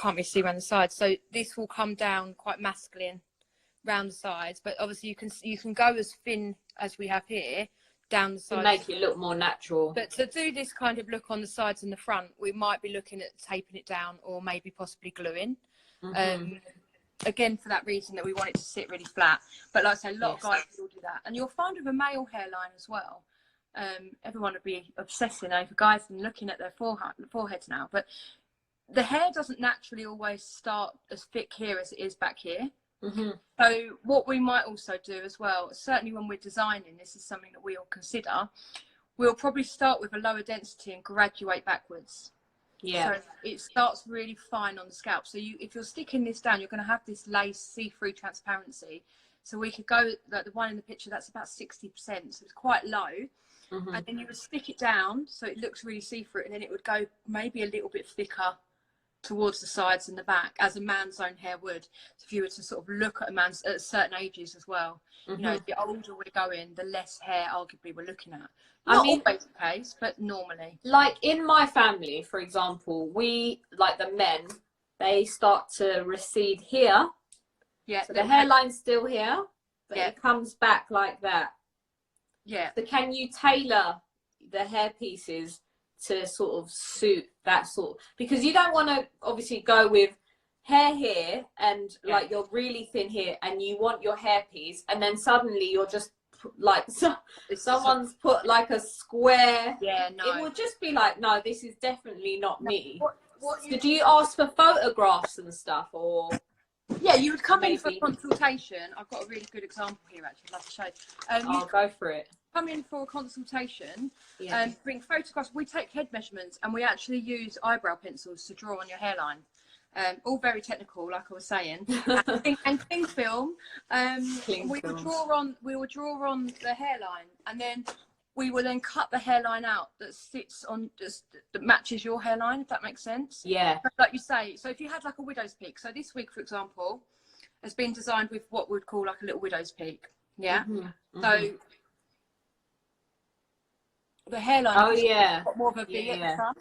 really see around the sides. So this will come down quite masculine round the sides, but obviously you can go as thin as we have here down the sides to make it look more natural. But to do this kind of look on the sides and the front, we might be looking at taping it down or maybe possibly gluing. Again, for that reason that we want it to sit really flat. But like I say, a lot of guys will do that. And you'll find with a male hairline as well, everyone would be obsessing over guys and looking at their foreheads now. But the hair doesn't naturally always start as thick here as it is back here. So what we might also do as well, certainly when we're designing, this is something that we'll consider, we'll probably start with a lower density and graduate backwards. So it starts really fine on the scalp. So if you're sticking this down, you're going to have this lace see-through transparency. So we could go, like the one in the picture, that's about 60%, so it's quite low. And then you would stick it down so it looks really see-through, and then it would go maybe a little bit thicker towards the sides and the back, as a man's own hair would. So if you were to sort of look at a man's at certain ages as well, you know, the older we're going, the less hair arguably we're looking at. Not always the case, but normally. Like in my family, for example, we, like the men, they start to recede here. So the hairline's still here, but it comes back like that. So can you tailor the hair pieces to sort of suit that sort? Because you don't want to obviously go with hair here and like you're really thin here and you want your hair piece, and then suddenly you're just like someone's put like a square. It would just be like, no, this is definitely not me. So do you ask for photographs and stuff, or you would come in for a consultation? I've got a really good example here actually, I'd like to show you. I'll go for it. Come in for a consultation and bring photographs. We take head measurements and we actually use eyebrow pencils to draw on your hairline. All very technical, like I was saying. And cling film. We will draw on the hairline, and then we will then cut the hairline out that sits on that matches your hairline, if that makes sense. Like you say, so if you had like a widow's peak, so this wig, for example, has been designed with what we'd call like a little widow's peak. So the hairline is more of a V at the front.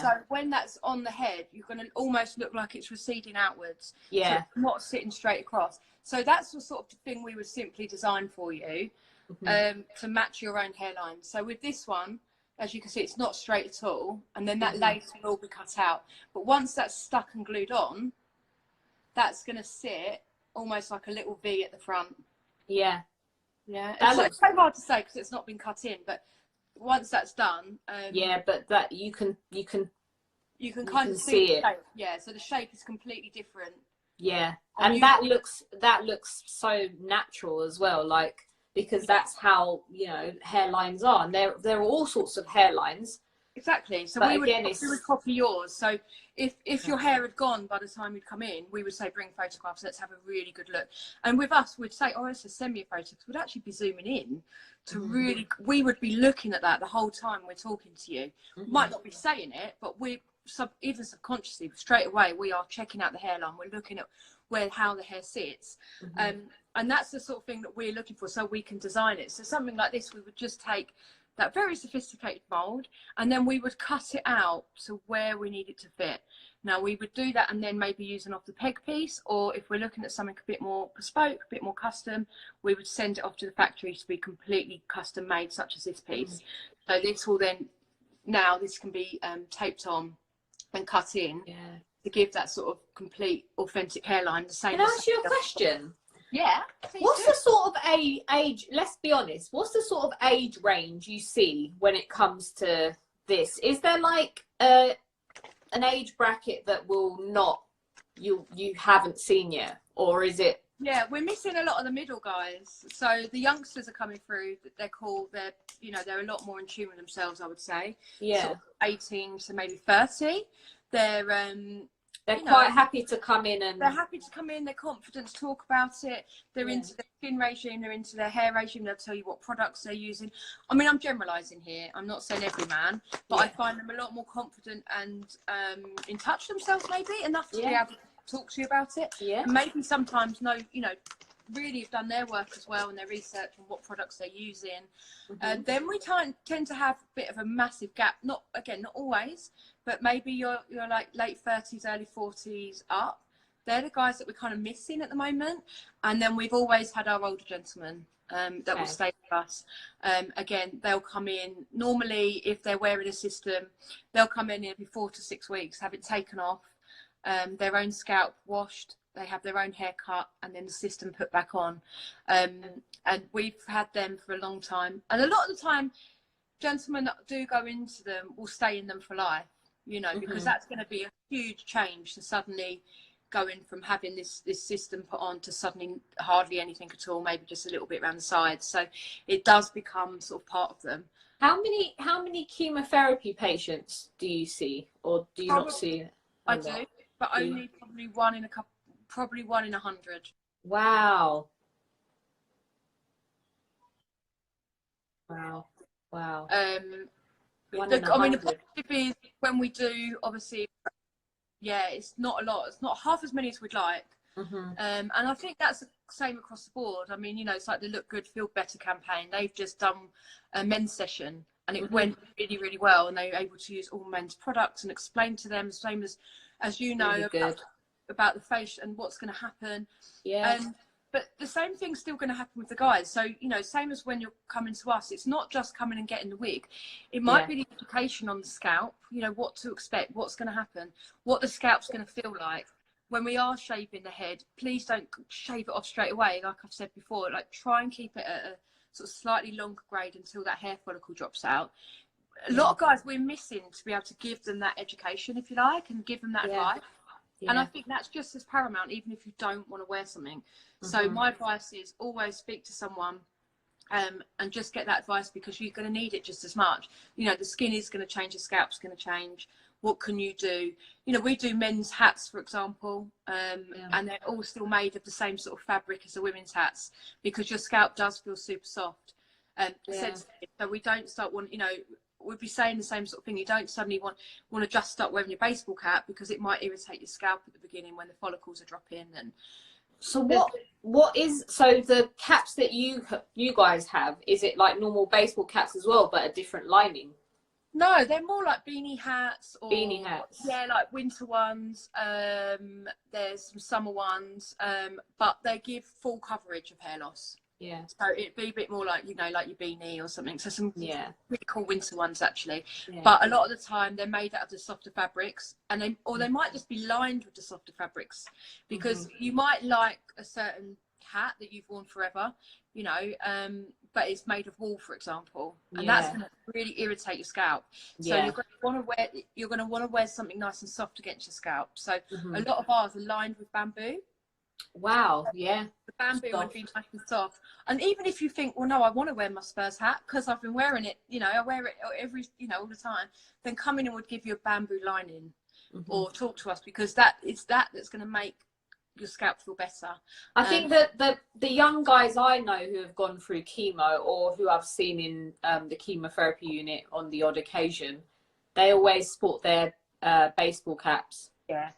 So when that's on the head, you're going to almost look like it's receding outwards. So it's not sitting straight across. So that's the sort of thing we would simply design for you to match your own hairline. So with this one, as you can see, it's not straight at all. And then that lace will all be cut out. But once that's stuck and glued on, that's going to sit almost like a little V at the front. It's so hard to say because it's not been cut in, but once that's done, but that you can kind of see it. Shape. So the shape is completely different. And that looks so natural as well, like, because that's how, you know, hairlines are, and there are all sorts of hairlines. Exactly. So but we would copy yours. So if your hair had gone by the time you'd come in, we would say bring photographs. Let's have a really good look. And with us, we'd say, oh, let's just send me a photo. We'd actually be zooming in to really. We would be looking at that the whole time we're talking to you. Might not be saying it, but we even subconsciously, straight away, we are checking out the hairline. We're looking at how the hair sits. And that's the sort of thing that we're looking for, so we can design it. So something like this, we would just take that very sophisticated mold, and then we would cut it out to where we need it to fit. Now we would do that and then maybe use an off the peg piece, or if we're looking at something a bit more bespoke, a bit more custom, we would send it off to the factory to be completely custom made, such as this piece. So this will then, now this can be taped on and cut in to give that sort of complete authentic hairline. The same. Can I ask you a question? Yeah. What's the sort of age, let's be honest, what's the sort of age range you see when it comes to this? Is there like an age bracket that will not, you haven't seen yet? Or is it? Yeah, we're missing a lot of the middle guys. So the youngsters are coming through. They're cool. They're, you know, they're a lot more in tune with themselves, I would say. Yeah. Sort of 18 to maybe 30. They're quite happy to come in, and they're happy to come in. They're confident to talk about it. They're into their skin regime. They're into their hair regime. They'll tell you what products they're using. I mean, I'm generalising here. I'm not saying every man, but I find them a lot more confident and in touch with themselves, maybe enough to be able to talk to you about it. Yeah. And maybe sometimes know, you know, really have done their work as well and their research on what products they're using. Then we tend to have a bit of a massive gap. Not always, but maybe you're like late 30s, early 40s up. They're the guys that we're kind of missing at the moment. And then we've always had our older gentlemen that will stay with us. Again, they'll come in normally if they're wearing a system. They'll come in every 4 to 6 weeks, have it taken off, their own scalp washed. They have their own haircut and then the system put back on. And we've had them for a long time. And a lot of the time, gentlemen that do go into them will stay in them for life, you know, because that's going to be a huge change to suddenly going from having this system put on to suddenly hardly anything at all, maybe just a little bit around the sides. So it does become sort of part of them. How many chemotherapy patients do you see, or do you not see? I do, but only probably one in 100. Wow. I mean, the positive is when we do, obviously, it's not a lot. It's not half as many as we'd like. And I think that's the same across the board. I mean, you know, it's like the Look Good, Feel Better campaign. They've just done a men's session and it went really, really well. And they were able to use all men's products and explain to them, same as you know, really about the face and what's going to happen. But the same thing's still going to happen with the guys. So, you know, same as when you're coming to us, it's not just coming and getting the wig. It might be the education on the scalp, you know, what to expect, what's going to happen, what the scalp's going to feel like. When we are shaving the head, please don't shave it off straight away. Like I've said before, like try and keep it at a sort of slightly longer grade until that hair follicle drops out. A lot of guys we're missing to be able to give them that education, if you like, and give them that advice. And I think that's just as paramount, even if you don't want to wear something. So my advice is always speak to someone and just get that advice, because you're going to need it just as much. You know, the skin is going to change, the scalp's going to change. What can you do? You know, we do men's hats, for example, and they're all still made of the same sort of fabric as the women's hats, because your scalp does feel super soft. So we don't start wanting, you know, we'd be saying the same sort of thing. You don't suddenly want to just start wearing your baseball cap, because it might irritate your scalp at the beginning when the follicles are dropping. And so what is, so the caps that you guys have, is it like normal baseball caps as well, but a different lining? No, they're more like beanie hats. Yeah, like winter ones. There's some summer ones, but they give full coverage of hair loss. Yeah. So it'd be a bit more like, you know, like your beanie or something. So some really cool winter ones actually. Yeah. But a lot of the time they're made out of the softer fabrics, and they might just be lined with the softer fabrics, because you might like a certain hat that you've worn forever, you know, but it's made of wool, for example, and that's going to really irritate your scalp. So you're going to want to wear something nice and soft against your scalp. So a lot of ours are lined with bamboo. Wow, yeah. The bamboo Soft. would be nice and soft. And even if you think, well, no, I want to wear my Spurs hat because I've been wearing it, you know, I wear it every, you know, all the time, then come in and would give you a bamboo lining or talk to us, because that's going to make your scalp feel better. I think that the young guys I know who have gone through chemo, or who I've seen in the chemotherapy unit on the odd occasion, they always sport their baseball caps. Yeah.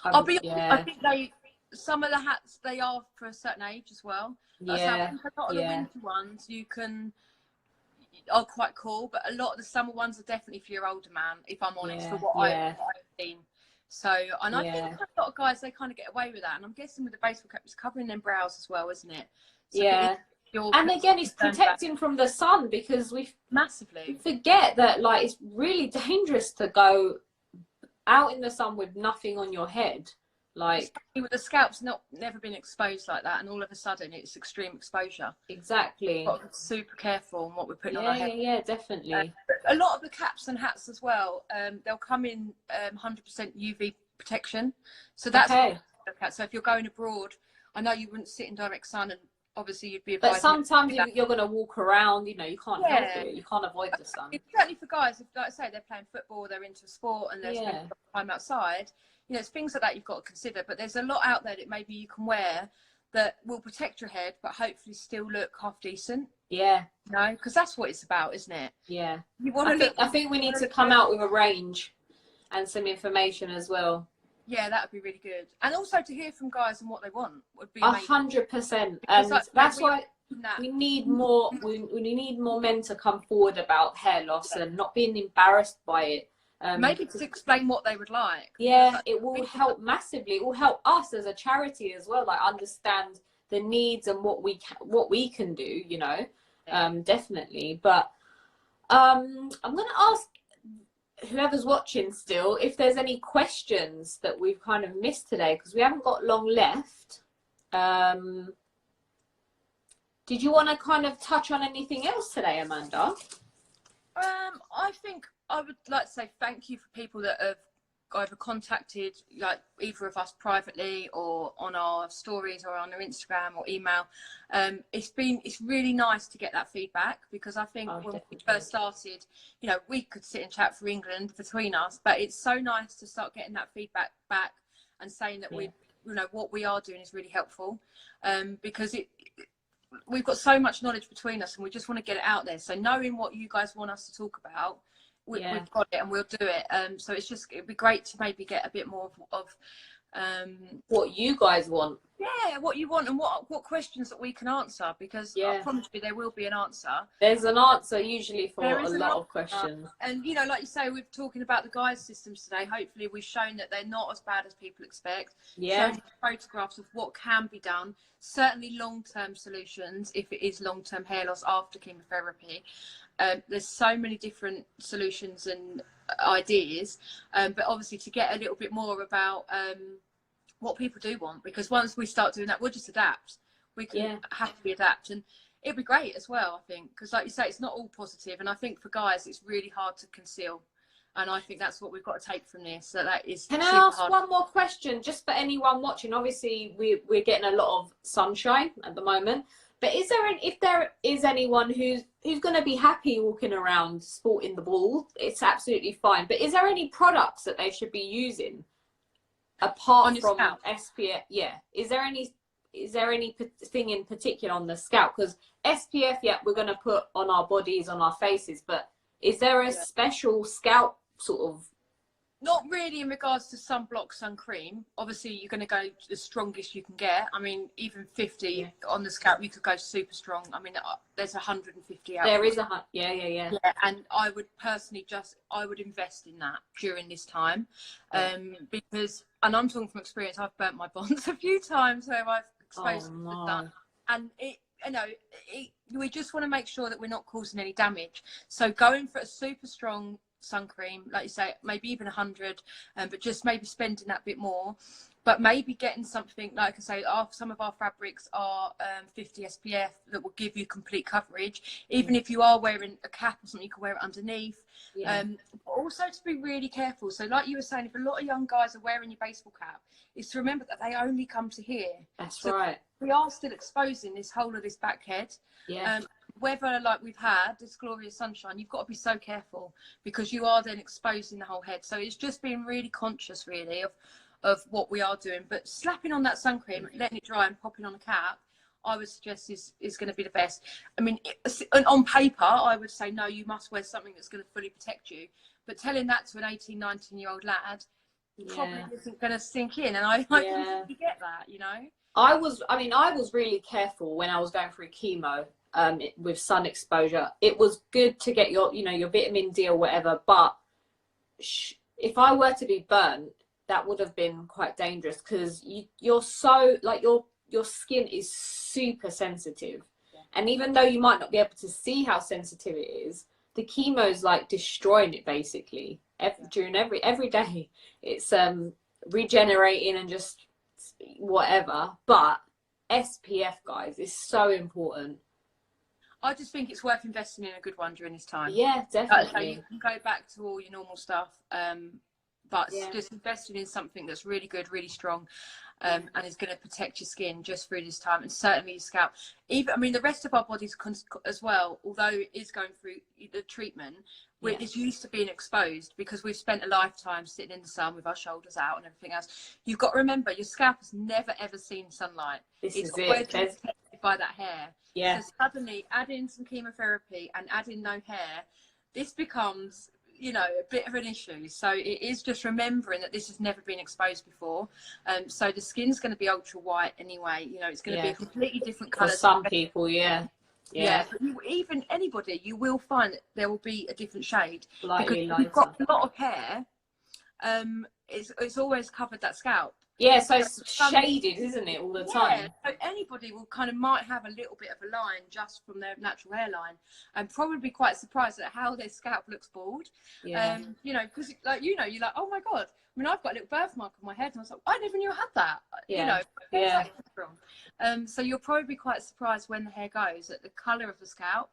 I think some of the hats, they are for a certain age as well. Yeah. I think a lot of the winter ones are quite cool, but a lot of the summer ones are definitely for your older man, if I'm honest, for what I've seen. So, and I think a lot of guys, they kind of get away with that. And I'm guessing with the baseball cap, it's covering their brows as well, isn't it? So and again, it's protecting from the sun, because we forget that, like, it's really dangerous to go out in the sun with nothing on your head. Like, with the scalp's never been exposed like that, and all of a sudden it's extreme exposure. Exactly. We've got to be super careful on what we're putting on our head. Yeah, definitely. A lot of the caps and hats as well, they'll come in 100% UV protection. So that's what we look at. So if you're going abroad, I know you wouldn't sit in direct sun, and obviously you'd be advised. But sometimes you're going to walk around, you know, you can't help it. You can't avoid the sun. It's certainly for guys, if, like I say, they're playing football, they're into sport, and they're spending time outside. You know, it's things like that you've got to consider. But there's a lot out there that maybe you can wear that will protect your head, but hopefully still look half decent. Yeah. No, because that's what it's about, isn't it? Yeah. You want to I think we need to come out with a range and some information as well. Yeah, that would be really good. And also to hear from guys and what they want would be 100%. And that's why we need more. We need more men to come forward about hair loss and not being embarrassed by it. Maybe to explain what they would like. Yeah, it will help massively. It will help us as a charity as well, like understand the needs and what we can do, you know. Definitely. But I'm going to ask whoever's watching still if there's any questions that we've kind of missed today, because we haven't got long left. Did you want to kind of touch on anything else today, Amanda? I think I would like to say thank you for people that have either contacted, like, either of us privately or on our stories or on our Instagram or email. It's really nice to get that feedback, because I think when we first started, you know, we could sit and chat for England between us, but it's so nice to start getting that feedback back and saying that we, you know, what we are doing is really helpful, because we've got so much knowledge between us and we just want to get it out there. So knowing what you guys want us to talk about, we've got it and we'll do it. So it'd be great to maybe get a bit more of what you guys want. Yeah, what you want and what questions that we can answer, because I promise you there will be an answer. There's an answer usually for a lot of questions. And, you know, like you say, we're talking about the guide systems today. Hopefully we've shown that they're not as bad as people expect. Shown photographs of what can be done. Certainly long-term solutions, if it is long-term hair loss after chemotherapy. There's so many different solutions and ideas, but obviously to get a little bit more about what people do want, because once we start doing that, we'll just adapt. We can happily adapt, and it'd be great as well, I think, because like you say, it's not all positive, and I think for guys it's really hard to conceal, and I think that's what we've got to take from this. So that is. Can I ask one more question, just for anyone watching? Obviously we're getting a lot of sunshine at the moment, but if there is anyone who's going to be happy walking around sporting the ball, it's absolutely fine, but is there any products that they should be using apart from SPF? Is there anything in particular on the scalp? Because SPF, we're going to put on our bodies, on our faces, but is there a special scalp sort of? Not really in regards to sunblock, sun cream. Obviously you're going to go the strongest you can get. I mean, even 50 on the scalp, you could go super strong. I mean, there's 150 out there. Is yeah, and I would personally I would invest in that during this time, because, and I'm talking from experience, I've burnt my bonds a few times where I've exposed to the sun, and we just want to make sure that we're not causing any damage. So going for a super strong sun cream, like you say, maybe even 100, but just maybe spending that bit more, but maybe getting something, like I say, some of our fabrics are 50 SPF that will give you complete coverage. Even if you are wearing a cap or something, you can wear it underneath. Also to be really careful. So like you were saying, if a lot of young guys are wearing your baseball cap, is to remember that they only come to here. That's right. We are still exposing this whole of this back head. Whether like we've had this glorious sunshine, you've got to be so careful, because you are then exposing the whole head. So it's just being really conscious really of what we are doing. But slapping on that sun cream, letting it dry and popping on a cap, I would suggest is going to be the best. I mean, on paper, I would say, no, you must wear something that's going to fully protect you. But telling that to an 18, 19-year-old lad probably isn't going to sink in. And I completely get that, you know. I was really careful when I was going through chemo with sun exposure. It was good to get your vitamin D or whatever. But if I were to be burnt, that would have been quite dangerous, because you're so, like, your skin is super sensitive. And even though you might not be able to see how sensitive it is, the chemo's like destroying it basically during every day. It's regenerating and just whatever. But SPF, guys, is so important. I just think it's worth investing in a good one during this time. Yeah, definitely. So you can go back to all your normal stuff, but just investing in something that's really good, really strong, and is going to protect your skin just through this time, and certainly your scalp. Even, I mean, the rest of our bodies as well, although it is going through the treatment, is used to being exposed, because we've spent a lifetime sitting in the sun with our shoulders out and everything else. You've got to remember, your scalp has never ever seen sunlight. It's always protected by that hair. So suddenly add in some chemotherapy and add in no hair, this becomes, you know, a bit of an issue. So it is just remembering that this has never been exposed before. So the skin's going to be ultra white anyway. You know, it's going to be a completely different colour. For some people, but even anybody, you will find that there will be a different shade. Lightly because you've got a lot of hair. It's always covered that scalp. Yeah, so it's shaded, isn't it, all the time? So anybody will might have a little bit of a line just from their natural hairline, and probably be quite surprised at how their scalp looks bald. You know, because you're like, oh my god. I mean, I've got a little birthmark on my head, and I was like, I never knew I had that. You know, where's that come from? So you'll probably be quite surprised when the hair goes at the colour of the scalp,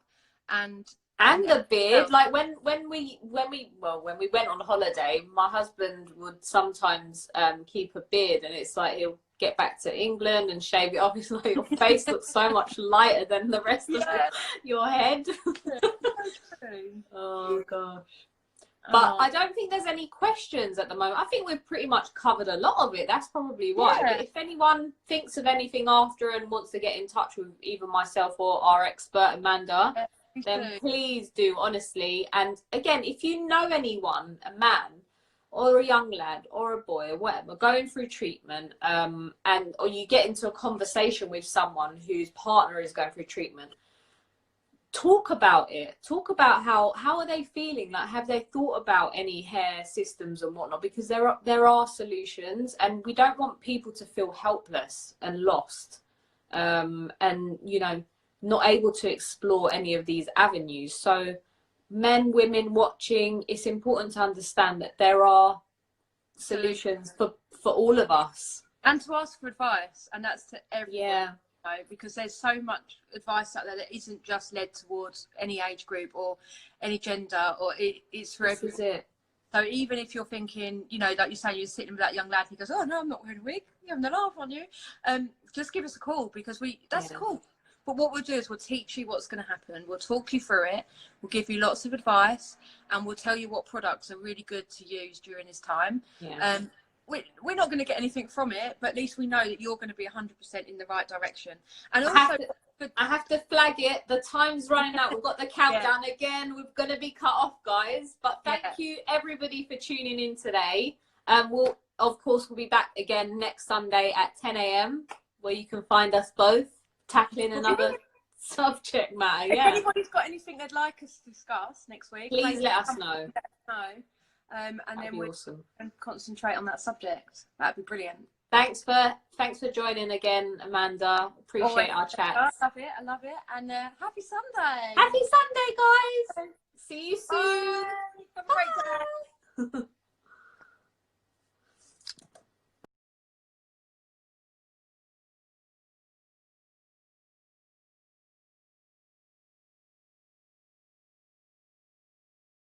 and the beard. Like when we went on holiday, my husband would sometimes keep a beard, and it's like he'll get back to England and shave it off. It's like your face looks so much lighter than the rest of your head. Oh gosh. But I don't think there's any questions at the moment. I think we've pretty much covered a lot of it. That's probably why. But if anyone thinks of anything after and wants to get in touch with either myself or our expert Amanda, then please do, honestly. And again, if you know anyone, a man or a young lad or a boy or whatever, going through treatment, or you get into a conversation with someone whose partner is going through treatment, talk about it. Talk about how are they feeling, like have they thought about any hair systems and whatnot, because there are solutions, and we don't want people to feel helpless and lost, and you know, not able to explore any of these avenues. So men, women watching, it's important to understand that there are solutions for all of us, and to ask for advice, and that's to everyone. Because there's so much advice out there that isn't just led towards any age group or any gender, or it's for everyone. So even if you're thinking, you know, like you say, you're sitting with that young lad, he goes, oh no, I'm not wearing a wig, you're having a laugh on you, just give us a call, because that's cool. But what we'll do is we'll teach you what's going to happen, we'll talk you through it, we'll give you lots of advice, and we'll tell you what products are really good to use during this time. We're not going to get anything from it, but at least we know that you're going to be 100% in the right direction. And also, I have to flag it. The time's running out. We've got the countdown again. We're going to be cut off, guys. But thank you, everybody, for tuning in today. We'll be back again next Sunday at 10 a.m, where you can find us both tackling another subject matter. If anybody's got anything they'd like us to discuss next week, please let us know. And then we can concentrate on that subject. That'd be brilliant. Thanks for joining again, Amanda. Appreciate our chat. I love it. And happy Sunday. Happy Sunday, guys. See you soon. Bye. Have a great day.